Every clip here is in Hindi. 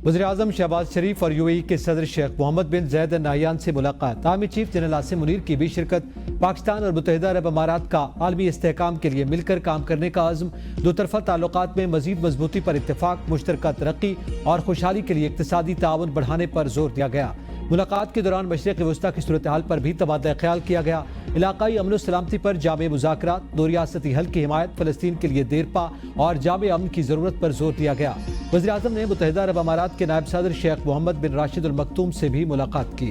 वज़ीर-ए-आज़म शहबाज शरीफ और यूएई के सदर शेख मोहम्मद बिन ज़ैद अल नाह्यान से मुलाकात। Army chief general Asim Munir की भी शिरकत। पाकिस्तान और मुत्तहिदा अरब अमारात का आलमी इस्तेहकाम के लिए मिलकर काम करने का अज़्म। दो तरफ़ा ताल्लुकात में मज़ीद मजबूती पर इत्तेफाक। मुश्तरका तरक्की और खुशहाली के लिए इक़्तिसादी ताउन बढ़ाने पर जोर दिया गया। मुलाकात के दौरान मशरिक़ वस्ता की सूरत हाल पर भी तबादला ख्याल किया गया। इलाकाई अमन सलामती पर जामे मुज़ाकरात, दो रियासती हल की हिमायत, फ़लस्तीन के लिए देरपा और जामे अमन की ज़रूरत पर जोर दिया गया। वज़ीर-ए-आज़म ने मुत्तहिदा अरब अमारात के नायब सदर शेख मोहम्मद बिन राशिद अल मक्तूम से भी मुलाकात की।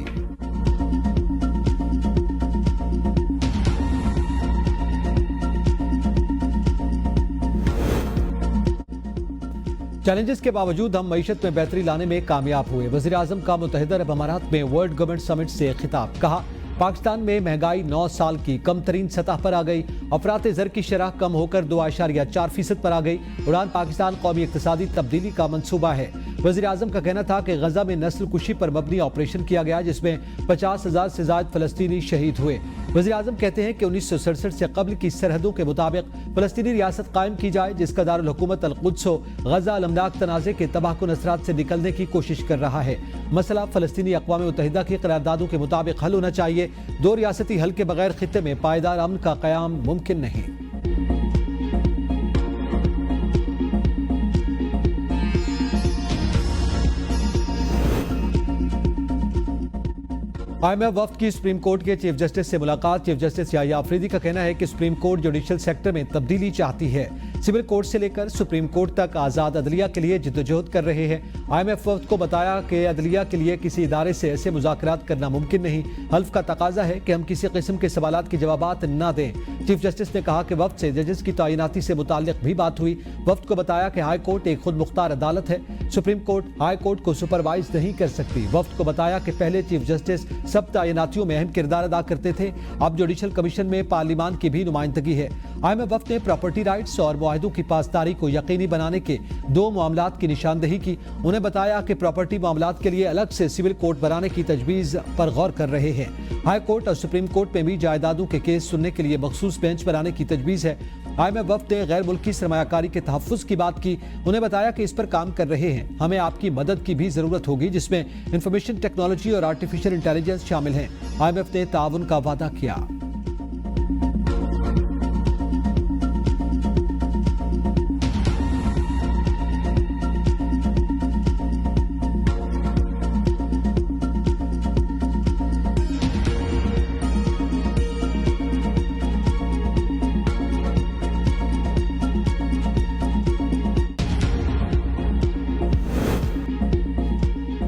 चैलेंजेस के बावजूद हम मईशत में बेहतरी लाने में कामयाब हुए। वज़ीर-ए-आज़म का मुत्तहिदा अरब अमारात में वर्ल्ड गवर्नमेंट समिट से खिताब। कहा, पाकिस्तान में महंगाई 9 साल की कम तरीन सतह पर आ गई। अफरात ज़र की शरह कम होकर 2.4% पर आ गई। उड़ान पाकिस्तान कौमी इक़्तिसादी तब्दीली का मंसूबा है। वज़ीर-ए-आज़म का कहना था कि गजा में नस्ल कुशी पर मबनी ऑपरेशन किया गया, जिसमें 50,000 से ज़ायद फ़लस्तीनी शहीद हुए। वज़ीर-ए-आज़म कहते हैं कि 1967 से कबल की सरहदों के मुताबिक फ़लस्तीनी रियासत कायम की जाए, जिसका दारुल हुकूमत अल-कुद्स हो। गजा अलमनाक तनाज़े के तबाहकुन असरात से निकलने की कोशिश कर रहा है। मसला फ़लस्तीनी अक़वाम मुत्तहिदा की क़रारदादों के मुताबिक हल होना चाहिए। दो रियासती हल के बगैर खित्ते में पायदार अमन का क़याम मुमकिन नहीं। IMF वफ्द की सुप्रीम कोर्ट के चीफ जस्टिस से मुलाकात। चीफ जस्टिस याहिया अफरीदी का कहना है कि सुप्रीम कोर्ट जुडिशल सेक्टर में तब्दीली चाहती है। सिविल कोर्ट से लेकर सुप्रीम कोर्ट तक आज़ाद अदलिया के लिए जिद्दोजहद कर रहे हैं। IMF वफ्द को बताया कि अदलिया के लिए किसी इदारे से ऐसे मुज़ाकरात करना मुमकिन नहीं। हल्फ का तकाजा है कि हम किसी किस्म के सवालात के जवाबात न दें। चीफ जस्टिस ने कहा कि वफ्द से जजेस की तैनाती से मुताल्लिक भी बात हुई। वफ्द को बताया कि हाई कोर्ट एक खुद मुख्तार अदालत है। सुप्रीम कोर्ट हाई कोर्ट को सुपरवाइज नहीं कर सकती। वफ्द को बताया कि पहले चीफ जस्टिस सब तैनातियों में अहम किरदार अदा करते थे, अब जुडिशल कमीशन में पार्लिमान की भी नुमाइंदगी है। IMF वफ्द ने प्रॉपर्टी राइट्स और मुआहदों की पासदारी को यकीनी बनाने के 2 मामलात की निशानदही की। उन्हें बताया कि प्रॉपर्टी मामलात के लिए अलग से सिविल कोर्ट बनाने की तजवीज़ पर गौर कर रहे हैं। हाई कोर्ट और सुप्रीम कोर्ट में भी जायदादों के केस सुनने के लिए मखसूस बेंच बनाने की तजवीज़ है। IMF वफ्द ने गैर मुल्की सरमायाकारी के तहफ़्फ़ुज़ की बात की। उन्हें बताया कि इस पर काम कर रहे हैं। हमें आपकी मदद की भी ज़रूरत होगी, जिसमें इंफॉर्मेशन टेक्नोलॉजी और आर्टिफिशियल इंटेलिजेंस शामिल हैं। IMF ने ताउन का वादा किया।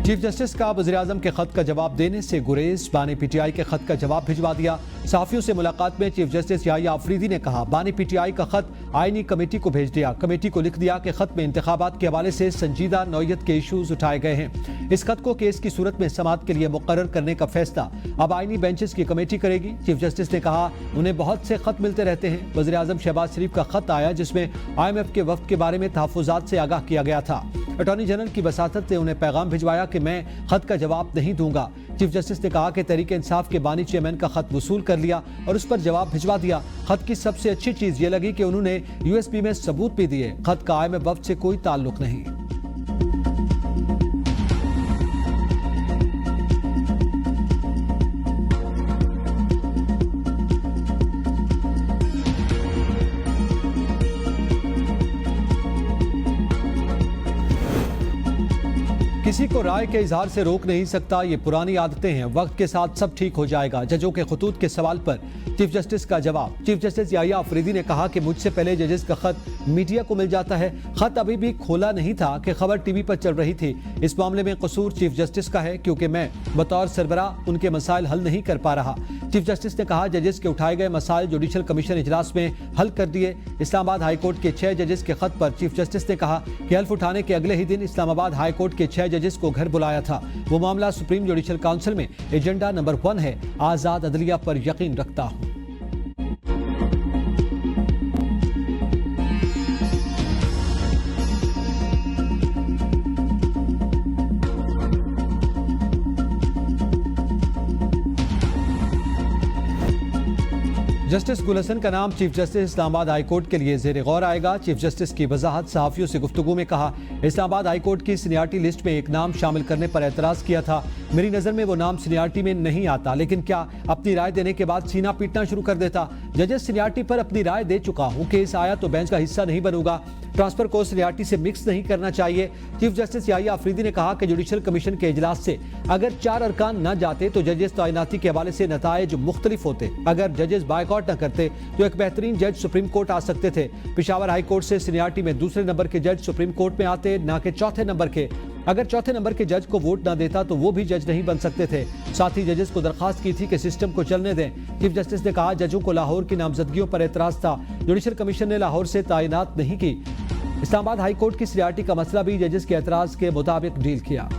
चीफ जस्टिस का वज़ीर-ए-आज़म के खत का जवाब देने से गुरेज। बानी PTI के खत का जवाब भिजवा दिया। सहाफ़ियों से मुलाकात में चीफ जस्टिस याहिया अफरीदी ने कहा, बानी PTI का खत आईनी कमेटी को भेज दिया। कमेटी को लिख दिया कि खत में इंतखाबात के हवाले से संजीदा नौयत के इशूज उठाए गए हैं। इस खत को केस की सूरत में समाअत के लिए मुकर्रर करने का फैसला अब आईनी बेंचेस की कमेटी करेगी। चीफ जस्टिस ने कहा, उन्हें बहुत से खत मिलते रहते हैं। वज़ीर-ए-आज़म शहबाज शरीफ का खत आया, जिसमें IMF के वफ्द के बारे में तहफ़्फ़ुज़ात से आगाह किया गया था। अटॉर्नी जनरल की वसातत ने उन्हें पैगाम भिजवाया कि मैं खत का जवाब नहीं दूंगा। चीफ जस्टिस ने कहा कि तहरीक इंसाफ के बानी चेयरमैन का खत वसूल कर लिया और उस पर जवाब भिजवा दिया। खत की सबसे अच्छी चीज ये लगी कि उन्होंने USB में सबूत भी दिए। खत का IMF वफ्द से कोई ताल्लुक नहीं। किसी को राय के इजहार से रोक नहीं सकता, ये पुरानी आदतें हैं। वक्त के साथ सब ठीक हो जाएगा। जजों के खतूत के सवाल पर चीफ जस्टिस का जवाब। चीफ जस्टिस याहिया अफरीदी ने कहा कि मुझसे पहले जजेस का खत मीडिया को मिल जाता है। खत अभी भी खोला नहीं था कि खबर टीवी पर चल रही थी। इस मामले में कसूर चीफ जस्टिस का है, क्योंकि मैं बतौर सरबराह उनके मसाइल हल नहीं कर पा रहा। चीफ जस्टिस ने कहा, जजेस के उठाए गए मसाइल जुडिशल कमीशन इजलास में हल कर दिए। इस्लामाबाद हाई कोर्ट के 6 जजेस के खत पर चीफ जस्टिस ने कहा कि हल्फ उठाने के अगले ही दिन इस्लामाबाद हाई कोर्ट के 6 जजेस को घर बुलाया था। वो मामला सुप्रीम जुडिशल काउंसिल में एजेंडा नंबर 1 है। आजाद अदलिया पर यकीन रखता हूं। जस्टिस गुल हसन का नाम chief justice Islamabad high court के लिए ज़ेर गौर आएगा। चीफ जस्टिस की वजाहत सहाफ़ियों से गुफ्तगू में कहा, इस्लामाबाद हाई कोर्ट की सीनियरिटी लिस्ट में एक नाम शामिल करने पर एतराज़ किया था। मेरी नज़र में वो नाम सीनियरिटी में नहीं आता, लेकिन क्या अपनी राय देने के बाद सीना पीटना शुरू कर देता। जजेस सीनियरिटी पर अपनी राय दे चुका हूँ, केस आया तो बेंच का हिस्सा नहीं बनूंगा। ट्रांसफर को सीनियरिटी से मिक्स नहीं करना चाहिए। चीफ जस्टिस याहिया अफरीदी ने कहा कि जुडिशल कमीशन के इजलास से अगर 4 अरकान न जाते तो जजेस तैनाती के हवाले से नताइज मुख्तलिफ होते। अगर जजेस बायकॉट न करते तो एक बेहतरीन जज सुप्रीम कोर्ट आ सकते थे। पेशावर हाई कोर्ट से सीनियरिटी में दूसरे नंबर के जज सुप्रीम कोर्ट में आते, न कि चौथे नंबर के। अगर चौथे नंबर के जज को वोट न देता तो वो भी जज नहीं बन सकते थे। साथ ही जजेस को दरखास्त की थी कि सिस्टम को चलने दें। चीफ जस्टिस ने कहा, जजों को लाहौर की नामजदगियों पर एतराज था। जुडिशल कमीशन ने लाहौर से तैनात नहीं की। इस्लामाबाद हाई कोर्ट की सीनियरिटी का मसला भी जजेस के एतराज के मुताबिक डील किया।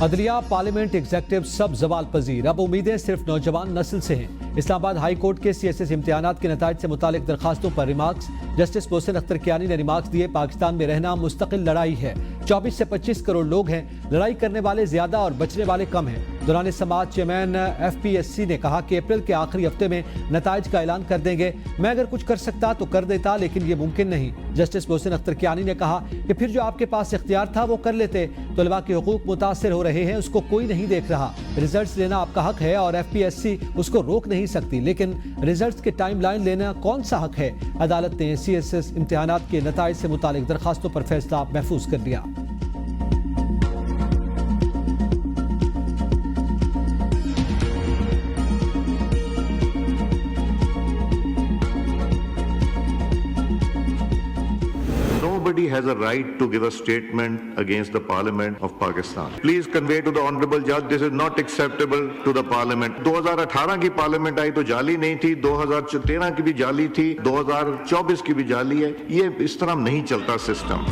अदलिया, पार्लियामेंट, एग्जेक्टिव सब जवाल पजीर। अब उम्मीदें सिर्फ नौजवान नस्ल से हैं। इस्लामाबाद हाई कोर्ट के CSS इम्तिहानात के नताइज से मुतालिक दरखास्तों पर रिमार्क्स। जस्टिस मोहसिन अख्तर कियानी ने रिमार्क्स दिए, पाकिस्तान में रहना मुस्तकिल लड़ाई है। 24 से 25 करोड़ लोग हैं, लड़ाई करने वाले ज्यादा और बचने वाले कम हैं। दौरान समाज चेयरमैन FPSC ने कहा कि अप्रैल के आखिरी हफ्ते में नताइज का ऐलान कर देंगे। मैं अगर कुछ कर सकता तो कर देता, लेकिन ये मुमकिन नहीं। जस्टिस मोहसिन अख्तर कियानी ने कहा कि फिर जो आपके पास इख्तियार था वो कर लेते। तलबा के हुकूक मुतासर हो रहे हैं, उसको कोई नहीं देख रहा। रिजल्ट्स लेना आपका हक है और FPSC उसको रोक नहीं सकती, लेकिन रिजल्ट्स के टाइमलाइन लेना कौन सा हक है। अदालत ने CSS इम्तिहानात के नताइज से मुतालिक दरखास्तों पर फैसला महफूज कर लिया। Nobody has a right to give a statement against the Parliament of Pakistan. Please convey to the Honorable Judge, this is not acceptable to the Parliament. 2018 की पार्लियामेंट आई तो जाली नहीं थी, 2013 की भी जाली थी, 2024 की भी जाली है। ये इस तरह नहीं चलता सिस्टम।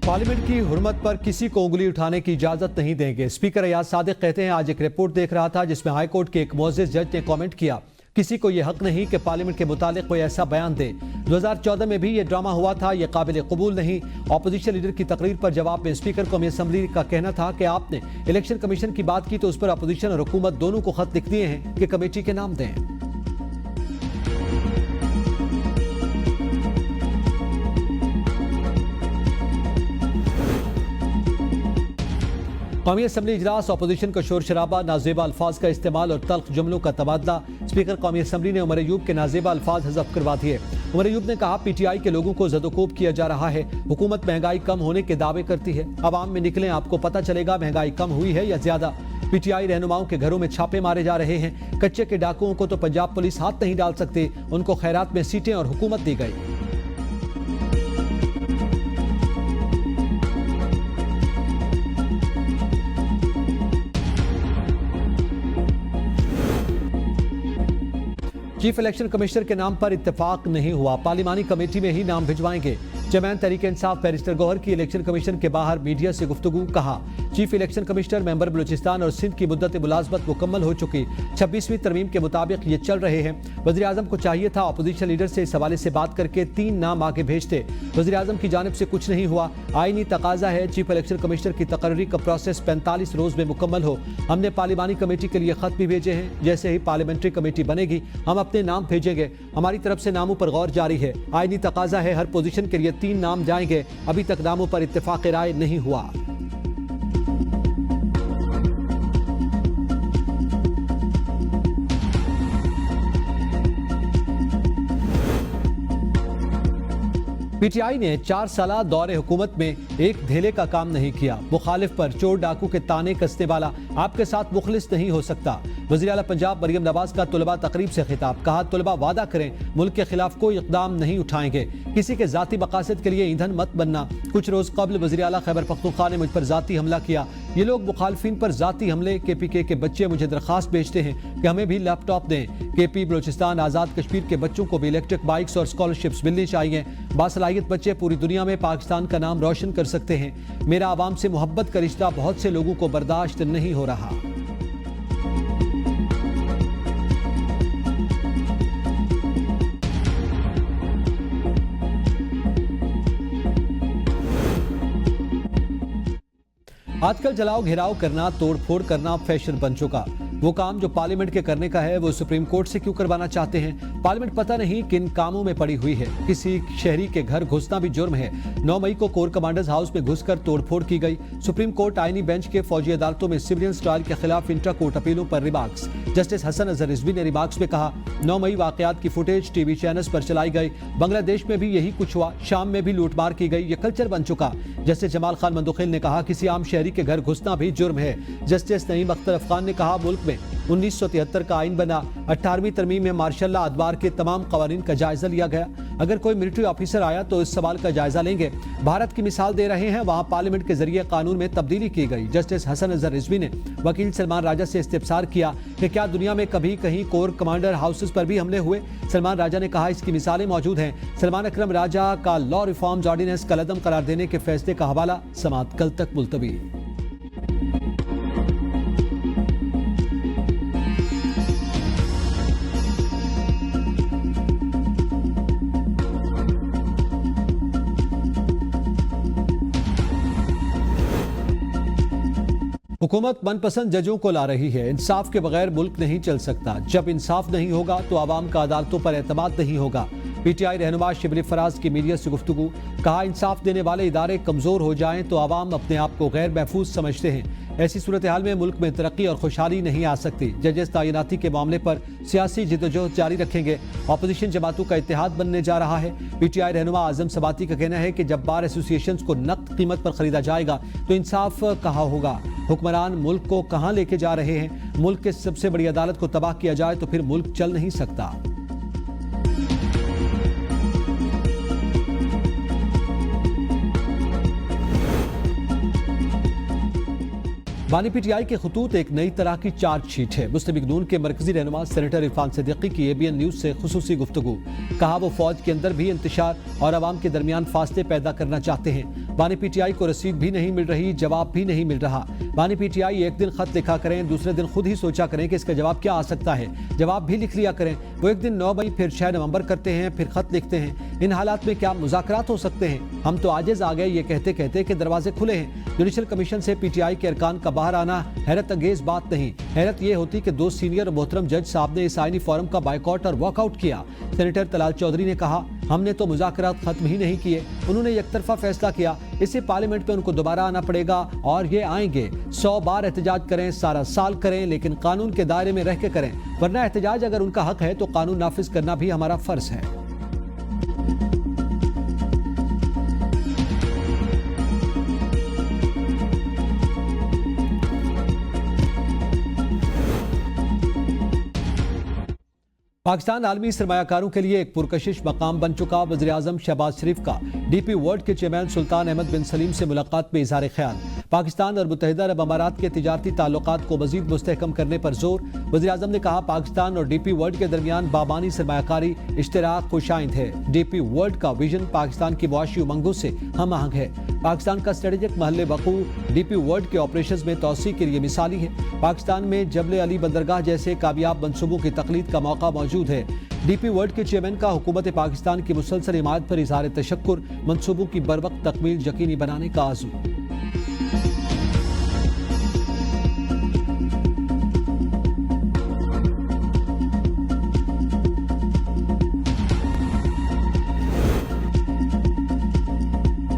पार्लियामेंट की हुर्मत पर किसी को उंगली उठाने की इजाजत नहीं देंगे। स्पीकर अयाज सादिक कहते हैं, आज एक रिपोर्ट देख रहा था जिसमें हाई कोर्ट के एक मुअज़्ज़िज़ जज ने कमेंट किया, किसी को यह हक नहीं कि पार्लियामेंट के मुतालिक कोई ऐसा बयान दे। 2014 में भी ये ड्रामा हुआ था, यह काबिल कबूल नहीं। अपोजिशन लीडर की तकरीर पर जवाब में स्पीकर कौमी असम्बली का कहना था कि आपने इलेक्शन कमीशन की बात की तो उस पर अपोजिशन और हुकूमत दोनों को खत लिख दिए हैं कि कमेटी के नाम दें। कौमी असम्बली इजलास, अपोजिशन का शोर शराबा, नाजेबा अल्फाज का इस्तेमाल और तल्ख जुमलों का तबादला। स्पीकर कौमी असम्बली ने उमर अयूब के नाजेबा अल्फाज हज़फ करवा दिए। उमर अयूब ने कहा, PTI के लोगों को जदोकोब किया जा रहा है। हुकूमत महंगाई कम होने के दावे करती है। अवाम में निकलें, आपको पता चलेगा महंगाई कम हुई है या ज्यादा। PTI रहनुमाओं के घरों में छापे मारे जा रहे हैं। कच्चे के डाकुओं को तो पंजाब पुलिस हाथ नहीं डाल सकते, उनको खैरात में सीटें और हुकूमत दी गई। चीफ इलेक्शन कमिश्नर के नाम पर इत्तेफाक नहीं हुआ, पार्लिमानी कमेटी में ही नाम भिजवाएंगे। चेयरमैन तहरीक इंसाफ बैरिस्टर गौहर की इलेक्शन कमीशन के बाहर मीडिया से गुफ्तगू। कहा, chief election commissioner member Balochistan और सिंध की मुद्दत मुलाजमत मुकम्मल हो चुकी। 26वीं तरमीम के मुताबिक ये चल रहे हैं। वज़ीर आज़म को चाहिए था अपोजिशन लीडर से इस हवाले से बात करके 3 नाम आगे भेजते। वज़ीर आज़म की जानिब से कुछ नहीं हुआ। आईनी तकाजा है चीफ इलेक्शन कमिश्नर की तकर्री का प्रोसेस 45 रोज में मुकम्मल हो। हमने पार्लिमानी कमेटी के लिए खत भी भेजे हैं। जैसे ही पार्लियामेंट्री कमेटी बनेगी हम अपने नाम भेजेंगे। हमारी तरफ से नामों पर गौर जारी है। आईनी तकाजा है हर पोजीशन के लिए 3 नाम जाएंगे। अभी तक नामों पर इत्तेफाक राय नहीं हुआ। PTI ने 4 साला दौरे हुकूमत में एक धेले का काम नहीं किया। मुखालिफ पर चोर डाकू के ताने कसने वाला आपके साथ मुखलिस नहीं हो सकता। वज़ीर आला पंजाब मरियम नवाज का तलबा तकरीब से खिताब। कहा, तलबा वादा करें मुल्क के खिलाफ कोई इक़दाम नहीं उठाएंगे। किसी के जाती मकासद के लिए ईंधन मत बनना। कुछ रोज कबल वज़ीर आला खैबर पख्तूनख्वा ने मुझ पर जाती हमला किया। ये लोग मुखालफिन पर जाती हमले। KPK के बच्चे मुझे दरखास्त भेजते हैं कि हमें भी लैपटॉप दें। KP बलोचिस्तान आज़ाद कश्मीर के बच्चों को भी इलेक्ट्रिक बाइक्स और स्कॉलरशिप्स मिलनी चाहिए। बासलाहियत बच्चे पूरी दुनिया में पाकिस्तान का नाम रोशन कर सकते हैं। मेरा आवाम से मोहब्बत का रिश्ता बहुत से लोगों को बर्दाश्त नहीं हो रहा। आजकल जलाओ घेराव करना, तोड़ फोड़ करना फैशन बन चुका। वो काम जो पार्लियामेंट के करने का है वो सुप्रीम कोर्ट से क्यों करवाना चाहते हैं? पार्लियामेंट पता नहीं किन कामों में पड़ी हुई है। किसी शहरी के घर घुसना भी जुर्म है। 9 मई को कोर कमांडर्स हाउस में घुसकर तोड़फोड़ की गई। सुप्रीम कोर्ट आईनी बेंच के फौजी अदालतों में सिविलियन ट्रायल के खिलाफ इंट्रा कोर्ट अपीलों पर रिमार्क्स। जस्टिस हसन अजहर रिजवी ने रिमार्क्स में कहा, 9 मई वाकयात की फुटेज टीवी चैनल्स पर चलाई गई। बांग्लादेश में भी यही कुछ हुआ, शाम में भी लूटमार की गई। ये कल्चर बन चुका। जस्टिस जमाल खान मंदुखिल ने कहा, किसी आम शहरी के घर घुसना भी जुर्म है। जस्टिस नईम अख्तर अफगान ने कहा, मुल्क में 1973 का आइन बना, 18वीं तरमीम में मार्शल अदवार के तमाम कवानीन का जायजा लिया गया। अगर कोई मिलिट्री ऑफिसर आया तो इस सवाल का जायजा लेंगे। भारत की मिसाल दे रहे हैं, वहां पार्लियामेंट के जरिए कानून में तब्दीली की गई। जस्टिस हसन अजहर रिजवी ने वकील सलमान राजा से इस्तिफसार किया कि क्या दुनिया में कभी कहीं कोर कमांडर हाउसेस पर भी हमले हुए? सलमान राजा ने कहा, इसकी मिसालें मौजूद हैं। सलमान अकरम राजा का लॉ रिफॉर्म्स ऑर्डिनेंस कलअदम करार देने के फैसले का हवाला। समाअत कल तक मुलतवी। हुकूमत मनपसंद जजों को ला रही है। इंसाफ के बगैर मुल्क नहीं चल सकता। जब इंसाफ नहीं होगा तो आवाम का अदालतों पर एतमाद नहीं होगा। PTI रहनुमा शिबली फराज की मीडिया से गुफ्तगू। कहा, इंसाफ देने वाले इदारे कमजोर हो जाएं तो आवाम अपने आप को गैर महफूज समझते हैं। ऐसी सूरत हाल में मुल्क में तरक्की और खुशहाली नहीं आ सकती। जजेस तैनाती के मामले पर सियासी जिद्दोजहद जारी रखेंगे। अपोजिशन जमातों का इत्तेहाद बनने जा रहा है। PTI रहनुमा आजम सबाती का कहना है कि जब बार एसोसिएशंस को नकद कीमत पर खरीदा जाएगा तो इंसाफ कहाँ होगा? हुक्मरान मुल्क को कहाँ लेके जा रहे हैं? मुल्क के सबसे बड़ी अदालत को तबाह किया जाए तो फिर मुल्क चल नहीं सकता। बानी PTI के खतूत एक नई तरह की चार्जशीट है। मुस्लिम लीग नून के मरकजी रहनुमा सेनेटर इरफान सिद्दीकी की ABN न्यूज से खुसूसी गुफ्तगू। कहा, वो फौज के अंदर भी इंतशार और आवाम के दरमियान फासले पैदा करना चाहते हैं। बानी PTI को रसीद भी नहीं मिल रही, जवाब भी नहीं मिल रहा। बानी PTI एक दिन खत लिखा करें, दूसरे दिन खुद ही सोचा करें कि इसका जवाब क्या आ सकता है। जवाब भी लिख लिया करें। वो एक दिन 9 मई फिर 6 नवंबर करते हैं, फिर खत लिखते हैं। इन हालात में क्या मुज़ाकरात हो सकते हैं? हम तो आजिज आ गए ये कहते कहते कि दरवाजे खुले हैं। जुडिशल कमीशन से PTI के अरकान का बाहर आना हैरत अंगेज बात नहीं। हैरत यह होती कि 2 सीनियर और मोहतरम जज साहब ने इस आईनी फोरम का बायकॉट और वॉकआउट किया। सेनेटर तलाल चौधरी ने कहा, हमने तो मुज़ाकरात खत्म ही नहीं किए, उन्होंने एकतरफा फैसला किया। इससे पार्लियामेंट में उनको दोबारा आना पड़ेगा और ये आएंगे। 100 बार एहतजाज करें, सारा साल करें, लेकिन कानून के दायरे में रह के करें, वरना एहतजाज अगर उनका हक है तो कानून नाफिज करना भी हमारा फर्ज है। पाकिस्तान आलमी सरमायाकारों के लिए एक पुरकशिश मकाम बन चुका। वज़ीर आज़म शहबाज शरीफ का DP वर्ल्ड के चेयरमैन सुल्तान अहमद बिन सलीम से मुलाकात में इज़हार ख्याल। पाकिस्तान और मुत्तहिदा अरब अमारात के तिजारती ताल्लुकात को मज़ीद मुस्तहकम करने पर जोर। वज़ीर आज़म ने कहा, पाकिस्तान और DP वर्ल्ड के दरमियान बाबानी सरमायाकारी इश्तराक खुशाइंद है। DP वर्ल्ड का विजन पाकिस्तान की मुआशी उमंगों से हम आहंग है। पाकिस्तान का स्ट्रेटेजिक महल वकू DP वर्ल्ड के ऑपरेशंस में तोसी के लिए मिसाली है। पाकिस्तान में जबल अली बंदरगाह जैसे कामयाब मंसूबों की तकलीद का मौका मौजूद है। DP वर्ल्ड के चेयरमैन का हुकूमत पाकिस्तान की मुसलसल हिमायत पर इज़हार तशक्कुर, मंसूबों की बरवक्त तकमील यकीनी बनाने का आज़ू।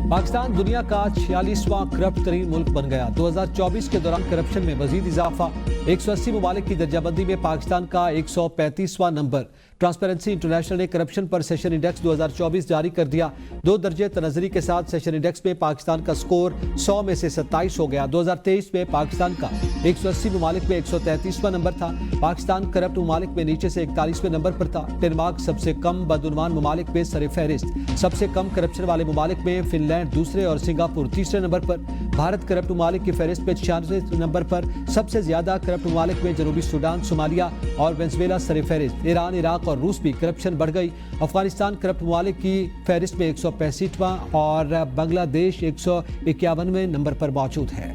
पाकिस्तान दुनिया का 46वां करप्ट तरीन मुल्क बन गया। 2024 के दौरान करप्शन में मजीद इजाफा। 180 ममालिक की दर्जाबंदी में पाकिस्तान का 135वां नंबर। ट्रांसपेरेंसी इंटरनेशनल ने करप्शन पर सेशन इंडेक्स 2024 जारी कर दिया। 2 दर्जे तनज़री के साथ सेशन इंडेक्स में पाकिस्तान का स्कोर 100 में से 27 हो गया। 2023 में पाकिस्तान का 180 ममालिक में 133वां नंबर था। पाकिस्तान करप्ट ममालिक में नीचे से 41वें नंबर पर था। डेनमार्क सबसे कम बदउनवान ममालिक में सर फहरिस्त। सबसे कम करप्शन वाले ममालिक में फिनलैंड दूसरे और सिंगापुर तीसरे नंबर पर। भारत करप्ट ममालिक की फहरिस्त में 96वें नंबर पर। सबसे ज्यादा करप्ट ममालिक में जनूबी सूडान, सोमालिया और वेनेजुएला सर फहरिस्त। ईरान, इराक और रूस भी करप्शन बढ़ गई। अफगानिस्तान करप्ट ममालिक की फहरिस्त में 165वां और बांग्लादेश 151वें नंबर पर मौजूद है।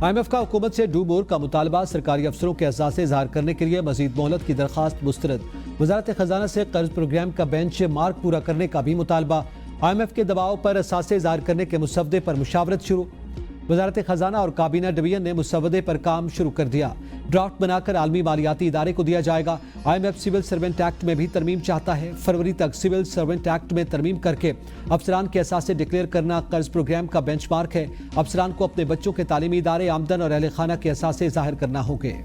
IMF का हुकूमत से डू मोर का मुतालबा। सरकारी अफसरों के असासे इजहार करने के लिए मजीद मोहलत की दरखास्त मुस्तरद। वजारत खजाना से कर्ज प्रोग्राम का बेंच मार्क पूरा करने का भी मुतालबा। IMF के दबाव पर असासे इजहार करने के मुसवदे पर मुशावरत शुरू। वजारत खजाना और काबीना डिवीजन ने मुसवदे पर काम शुरू कर दिया। ड्राफ्ट बनाकर आलमी मालियाती इदारे को दिया जाएगा। IMF सिविल सर्वेंट एक्ट में भी तरमीम चाहता है। फरवरी तक सिविल सर्वेंट एक्ट में तरमीम करके अफसरान के असासे डिक्लेयर करना कर्ज प्रोग्राम का बेंचमार्क है। अफसरान को अपने बच्चों के तालीमी इदारे, आमदन और अहल खाना के असासे जाहिर करना होंगे।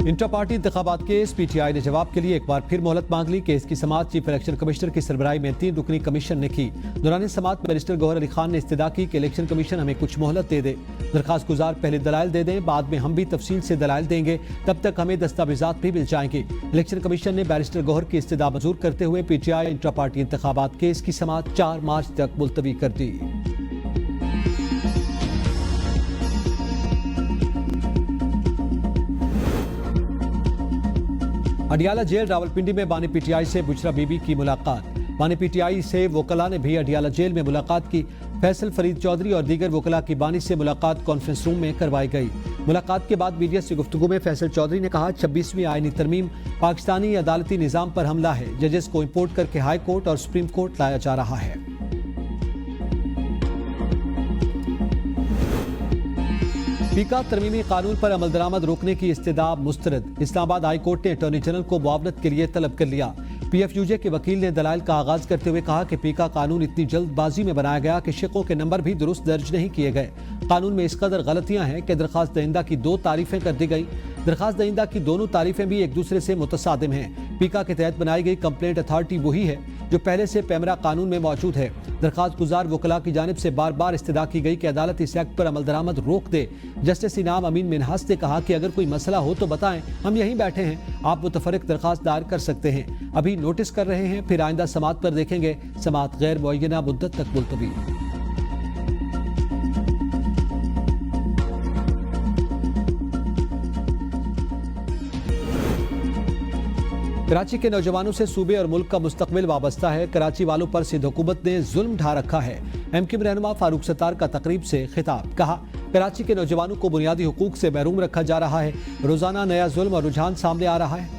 इंटर पार्टी इंतखाबात केस। PTI ने जवाब के लिए एक बार फिर मोहलत मांग ली। केस की समाअत चीफ इलेक्शन कमिश्नर की सरबराही में 3 रुकनी कमीशन ने की। दौरान समाअत बैरिस्टर गौहर अली खान ने इस्तदा की कि इलेक्शन कमीशन हमें कुछ मोहलत दे दे। दरखास्त गुजार पहले दलाइल दे दें, बाद में हम भी तफसील से दलाइल देंगे, तब तक हमें दस्तावेजात भी मिल जाएंगे। इलेक्शन कमीशन ने बैरिस्टर गौहर की इस्तदा मंजूर करते हुए PTI इंटर पार्टी इंतखाबात केस की समाअत 4 मार्च तक मुलतवी कर दी। अडियाला जेल रावलपिंडी में बानी PTI से बुशरा बीबी की मुलाकात। बानी PTI से वकला ने भी अडियाला जेल में मुलाकात की। फैसल फरीद चौधरी और दीगर वकला की बानी से मुलाकात कॉन्फ्रेंस रूम में करवाई गई। मुलाकात के बाद मीडिया से गुफ्तगू में फैसल चौधरी ने कहा, 26वीं आईनी तरमीम पाकिस्तानी अदालती निज़ाम पर हमला है। जजेस को इम्पोर्ट करके हाई कोर्ट और सुप्रीम कोर्ट लाया जा रहा है। पीका तरमीमी कानून पर अमल दरामद रोकने की इस्तदा मुस्तरद। इस्लामाबाद हाई कोर्ट ने अटॉर्नी जनरल को मुआवनत के लिए तलब कर लिया। PFUJ के वकील ने दलाइल का आगाज करते हुए कहा कि पीका कानून इतनी जल्दबाजी में बनाया गया कि शिकों के नंबर भी दुरुस्त दर्ज नहीं किए गए। कानून में इस कदर गलतियां हैं कि दरखास्त दहिंदा की 2 तारीफें कर दी गई। दरखास्त दहिंदा की दोनों तारीफें भी एक दूसरे से मुतसादिम हैं। पीका के तहत बनाई गई कंप्लेंट अथॉरिटी वही है जो पहले से पैमरा कानून में मौजूद है। दरखास्त गुजार वकला की जानिब से बार बार इस्तदा की गई कि अदालत इस एक्ट पर अमल दरामद रोक दे। जस्टिस इनाम अमीन मिनहास ने कहा कि अगर कोई मसला हो तो बताएं, हम यहीं बैठे हैं, आप मुतफरिक दरखास्त दायर कर सकते हैं। अभी नोटिस कर रहे हैं, फिर आइंदा समाअत पर देखेंगे। समाअत गैर मुअय्यना मुद्दत तक मुलतवी। कराची के नौजवानों से सूबे और मुल्क का मुस्तकबिल वाबस्ता है। कराची वालों पर सिंध हुकूमत ने जुल्म ढा रखा है। MQ रहनुमा फारूक सत्तार का तकरीब से खिताब। कहा, कराची के नौजवानों को बुनियादी हुकूक से महरूम रखा जा रहा है। रोजाना नया जुल्म और रुझान सामने आ रहा है।